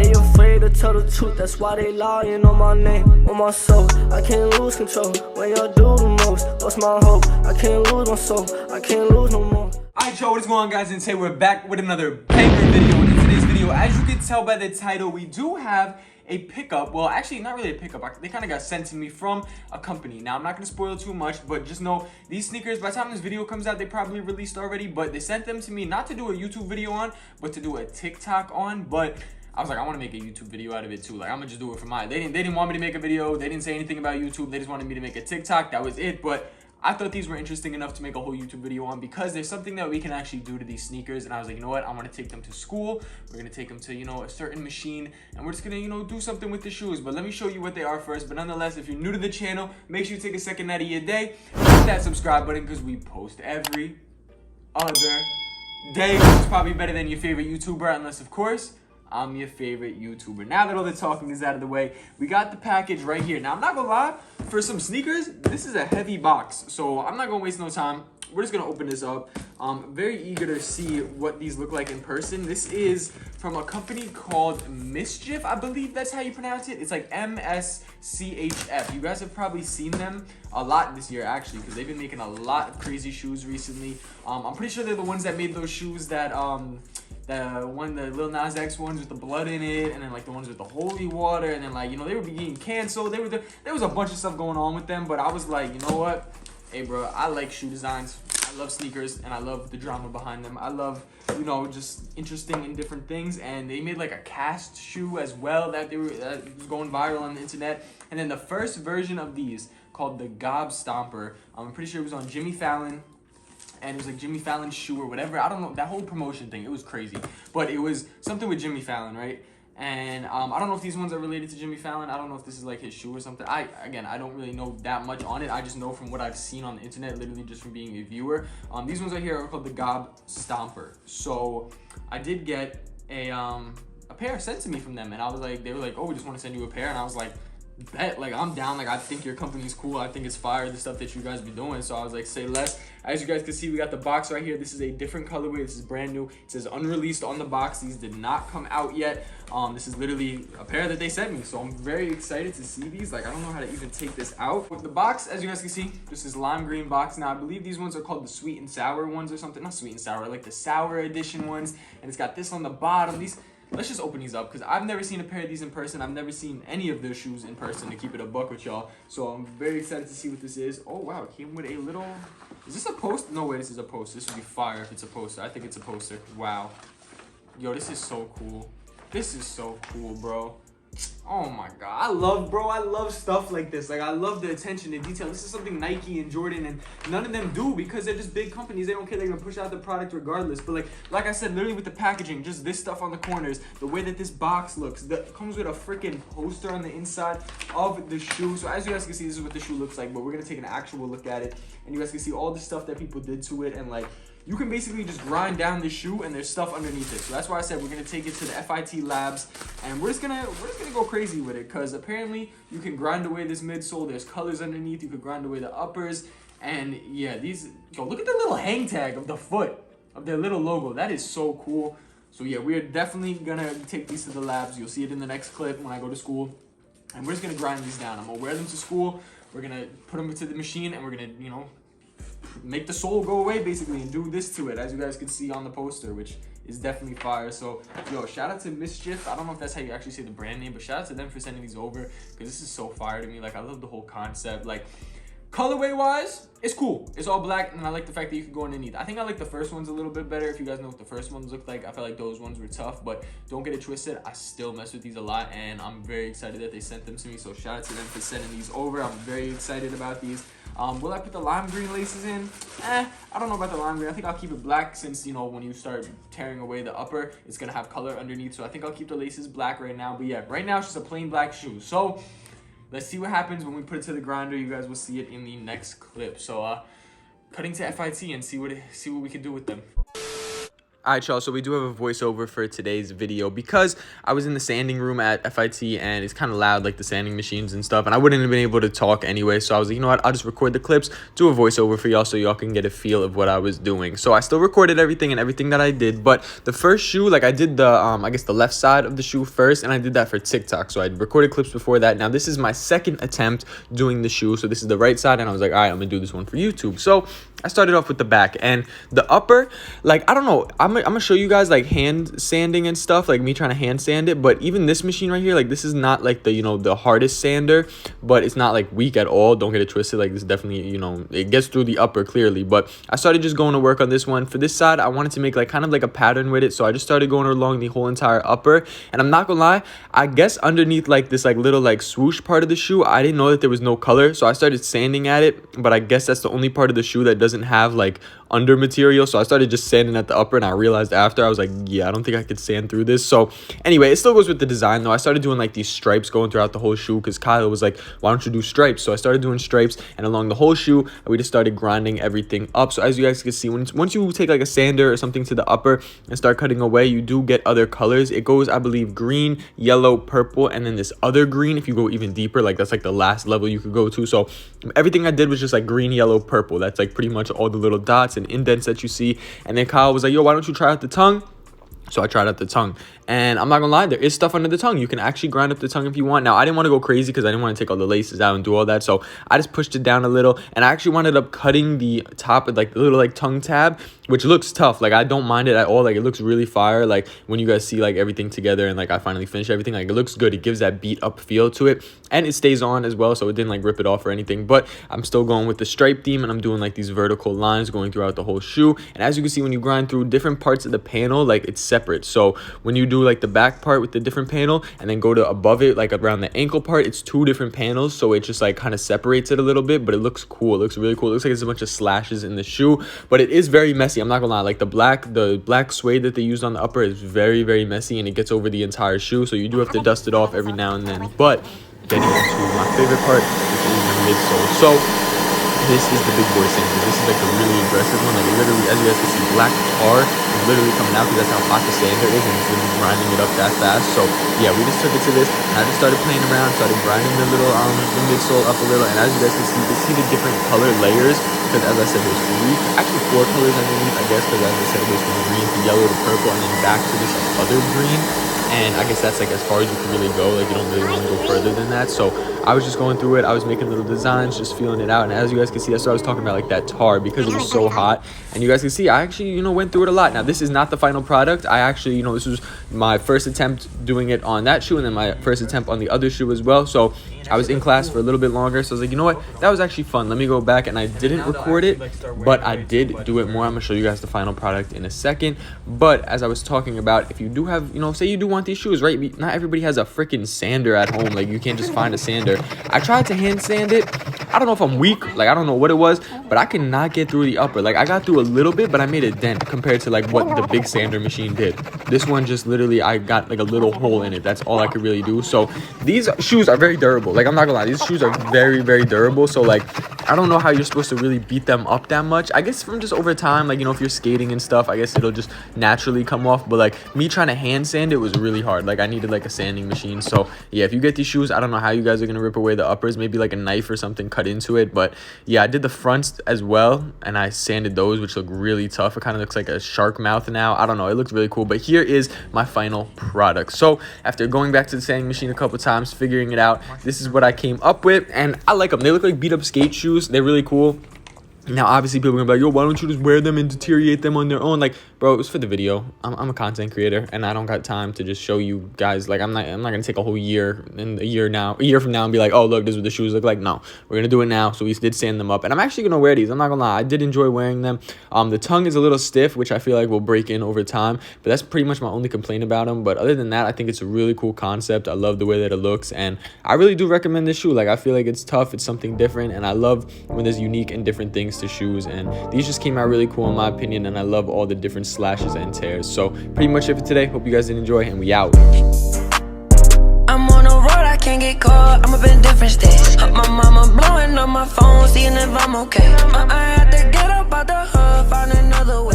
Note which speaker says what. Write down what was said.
Speaker 1: They afraid to tell the truth, that's why they lying on my name, on my soul. I can't lose control when y'all do the most. Lost my hope, I can't lose my soul, I can't lose no more.
Speaker 2: Alright y'all, what is going on guys, and today we're back with another banger video. And in today's video, as you can tell by the title, we do have a pickup. Well, actually not really a pickup, they kind of got sent to me from a company. Now I'm not going to spoil too much, but just know these sneakers, by the time this video comes out, they probably released already, but they sent them to me not to do a YouTube video on, but to do a TikTok on. But I was like, I want to make a YouTube video out of it too. Like, I'm gonna just do it for mine. They didn't want me to make a video. They didn't say anything about YouTube. They just wanted me to make a TikTok. That was it. But I thought these were interesting enough to make a whole YouTube video on, because there's something that we can actually do to these sneakers. And I was like, you know what? I want to take them to school. We're going to take them to, you know, a certain machine, and we're just going to, you know, do something with the shoes. But let me show you what they are first. But nonetheless, if you're new to the channel, make sure you take a second out of your day, hit that subscribe button, because we post every other day, which is probably better than your favorite YouTuber, unless, of course, I'm your favorite YouTuber. Now that all the talking is out of the way, we got the package right here. Now, I'm not gonna lie, for some sneakers, this is a heavy box, so I'm not gonna waste no time. We're just gonna open this up. Very eager to see what these look like in person. This is from a company called MSCHF, I believe that's how you pronounce it. It's like MSCHF. You guys have probably seen them a lot this year, actually, because they've been making a lot of crazy shoes recently. I'm pretty sure they're the ones that made those shoes that the Lil Nas X ones with the blood in it, and then like the ones with the holy water, and then like, you know, they were being canceled. There was a bunch of stuff going on with them, but I was like, you know what? Hey bro, I like shoe designs. I love sneakers, and I love the drama behind them. I love, you know, just interesting and different things. And they made like a cast shoe as well that was going viral on the internet. And then the first version of these, called the Gobstomper, I'm pretty sure it was on Jimmy Fallon. And it was like Jimmy Fallon's shoe or whatever. I don't know, that whole promotion thing, it was crazy. But it was something with Jimmy Fallon, right? And I don't know if these ones are related to Jimmy Fallon. I don't know if this is like his shoe or something. Again, I don't really know that much on it. I just know from what I've seen on the internet, literally just from being a viewer. These ones right here are called the Gobstomper. So I did get a pair sent to me from them, and I was like, they were like, oh, we just want to send you a pair. And I was like, bet, like, I'm down. Like, I think your company's cool. I think it's fire, the stuff that you guys be doing. So I was like, say less. As you guys can see, we got the box right here. This is a different colorway. This is brand new. It says unreleased on the box. These did not come out yet. This is literally a pair that they sent me, so I'm very excited to see these. Like, I don't know how to even take this out. With the box, as you guys can see, this is lime green box. Now, I believe these ones are called the sweet and sour ones or something. Not sweet and sour, like the sour edition ones. And it's got this on the bottom. Let's just open these up, because I've never seen a pair of these in person. I've never seen any of their shoes in person, to keep it a buck with y'all. So I'm very excited to see what this is. Oh, wow, it came with a little... Is this a poster? No way, this is a poster. This would be fire if it's a poster. I think it's a poster. Wow. Yo, this is so cool. This is so cool, bro. Oh my god, I love stuff like this. Like, I love the attention to detail. This is something Nike and Jordan and none of them do, because they're just big companies. They don't care. They're gonna push out the product regardless. But like I said, literally with the packaging, just this stuff on the corners, the way that this box looks, that comes with a freaking poster on the inside of the shoe. So as you guys can see, this is what the shoe looks like, but we're gonna take an actual look at it, and you guys can see all the stuff that people did to it. And like, you can basically just grind down the shoe, and there's stuff underneath it. So that's why I said we're gonna take it to the FIT labs, and we're just gonna go crazy with it, because apparently you can grind away this midsole. There's colors underneath. You could grind away the uppers, and yeah, yo, look at the little hang tag of the foot of their little logo. That is so cool. So yeah, we're definitely gonna take these to the labs. You'll see it in the next clip when I go to school, and we're just gonna grind these down. I'm gonna wear them to school. We're gonna put them into the machine, and we're gonna, you know, make the sole go away basically, and do this to it, as you guys can see on the poster, which is definitely fire. So yo, shout out to MSCHF. I don't know if that's how you actually say the brand name, but shout out to them for sending these over, because this is so fire to me. Like, I love the whole concept. Like, colorway wise, it's cool. It's all black, and I like the fact that you can go underneath. I think I like the first ones a little bit better. If you guys know what the first ones looked like, I felt like those ones were tough, but don't get it twisted, I still mess with these a lot, and I'm very excited that they sent them to me. So shout out to them for sending these over. I'm very excited about these. Will I put the lime green laces in? I don't know about the lime green. I think I'll keep it black, since, you know, when you start tearing away the upper, it's gonna have color underneath. So I think I'll keep the laces black right now. But yeah, right now it's just a plain black shoe. So let's see what happens when we put it to the grinder. You guys will see it in the next clip. So cutting to FIT and see what we can do with them. Alright, y'all, so we do have a voiceover for today's video because I was in the sanding room at FIT and it's kind of loud, like the sanding machines and stuff, and I wouldn't have been able to talk anyway, so I was like, you know what, I'll just record the clips, do a voiceover for y'all so y'all can get a feel of what I was doing. So I still recorded everything that I did, but the first shoe, like I did the, I guess the left side of the shoe first, and I did that for TikTok, so I recorded clips before that. Now this is my second attempt doing the shoe, so this is the right side, and I was like, alright, I'm gonna do this one for YouTube. So I started off with the back, and the upper, like, I don't know, I'm gonna show you guys like hand sanding and stuff, like me trying to hand sand it, but even this machine right here, like this is not like the, you know, the hardest sander, but it's not like weak at all. Don't get it twisted, like this definitely, you know, it gets through the upper clearly. But I started just going to work on this one. For this side, I wanted to make like kind of like a pattern with it, so I just started going along the whole entire upper. And I'm not gonna lie, I guess underneath like this like little like swoosh part of the shoe, I didn't know that there was no color, so I started sanding at it, but I guess that's the only part of the shoe that doesn't have like under material. So I started just sanding at the upper, and I realized after, I was like, yeah, I don't think I could sand through this. So anyway, it still goes with the design though. I started doing like these stripes going throughout the whole shoe because Kyle was like, why don't you do stripes? So I started doing stripes, and along the whole shoe we just started grinding everything up. So as you guys can see, once you take like a sander or something to the upper and start cutting away, you do get other colors. It goes, I believe, green, yellow, purple, and then this other green. If you go even deeper, like that's like the last level you could go to. So everything I did was just like green, yellow, purple. That's like pretty much all the little dots and indents that you see. And then Kyle was like, yo, why don't you try out the tongue? So I tried out the tongue, and I'm not gonna lie, there is stuff under the tongue. You can actually grind up the tongue if you want. Now I didn't want to go crazy because I didn't want to take all the laces out and do all that, so I just pushed it down a little, and I actually wound up cutting the top of like the little like tongue tab, which looks tough. Like I don't mind it at all. Like it looks really fire. Like when you guys see like everything together and like I finally finished everything, like it looks good. It gives that beat up feel to it, and it stays on as well, so it didn't like rip it off or anything. But I'm still going with the stripe theme, and I'm doing like these vertical lines going throughout the whole shoe. And as you can see, when you grind through different parts of the panel, like it's separate. So when you do like the back part with the different panel and then go to above it, like around the ankle part, it's two different panels, so it just like kind of separates it a little bit, but it looks cool. It looks really cool. It looks like it's a bunch of slashes in the shoe, but it is very messy. I'm not gonna lie, like the black suede that they used on the upper is very, very messy, and it gets over the entire shoe, so you do have to dust it off every now and then. But getting into my favorite part, which is the midsole. So this is the big boy sander. This is like the really aggressive one. Like literally, as you guys can see, black tar is literally coming out because that's how hot the sander is, and it's really grinding it up that fast. So yeah, we just took it to this, and I just started playing around, started grinding the little the midsole up a little. And as you guys can see the different color layers, because as I said, there's actually four colors underneath, I guess, because as I said, it goes from green to yellow to purple, and then back to this other green. And I guess that's like as far as you can really go. Like you don't really want to go further than that. So I was just going through it. I was making little designs, just feeling it out. And as you guys can see, that's what I was talking about, like that tar, because it was so hot. And you guys can see, I actually, you know, went through it a lot. Now this is not the final product. I actually, you know, this was my first attempt doing it on that shoe, and then my first attempt on the other shoe as well. So I was in class for a little bit longer, so I was like, you know what, that was actually fun. Let me go back, and I didn't record it, but I did do it more. I'm gonna show you guys the final product in a second. But as I was talking about, if you do have, you know, say you do want these shoes, right? Not everybody has a freaking sander at home. Like you can't just find a sander. I tried to hand sand it. I don't know if I'm weak, like I don't know what it was, but I could not get through the upper. Like I got through a little bit, but I made a dent compared to like what the big sander machine did. This one just literally, I got like a little hole in it. That's all I could really do. So these shoes are very durable. Like I'm not gonna lie, these shoes are very, very durable. So like I don't know how you're supposed to really beat them up that much. I guess from just over time, like, you know, if you're skating and stuff, I guess it'll just naturally come off. But like me trying to hand sand it was really hard. Like I needed like a sanding machine. So yeah, if you get these shoes, I don't know how you guys are gonna rip away the uppers. Maybe like a knife or something cut into it. But yeah, I did the fronts as well, and I sanded those, which look really tough. It kind of looks like a shark mouth now. I don't know, it looks really cool. But here is my final product. So after going back to the sanding machine a couple times, figuring it out, this is what I came up with, and I like them. They look like beat up skate shoes. They're really cool. Now, obviously, people are gonna be like, yo, why don't you just wear them and deteriorate them on their own? Like, bro, it was for the video. I'm a content creator, and I don't got time to just show you guys. Like, I'm not gonna take a whole year and a year from now and be like, oh, look, this is what the shoes look like. No, we're gonna do it now. So we did sand them up, and I'm actually gonna wear these. I'm not gonna lie, I did enjoy wearing them. The tongue is a little stiff, which I feel like will break in over time, but that's pretty much my only complaint about them. But other than that, I think it's a really cool concept. I love the way that it looks, and I really do recommend this shoe. Like, I feel like it's tough, it's something different, and I love when there's unique and different things to shoes. And these just came out really cool in my opinion, and I love all the different slashes and tears. So pretty much it for today. Hope you guys did enjoy, and we out.
Speaker 1: I'm on the road, I can't get caught. I'm up in different states. My mama blowing on my phone, seeing if I'm okay. I had to get up out the hood, find another way.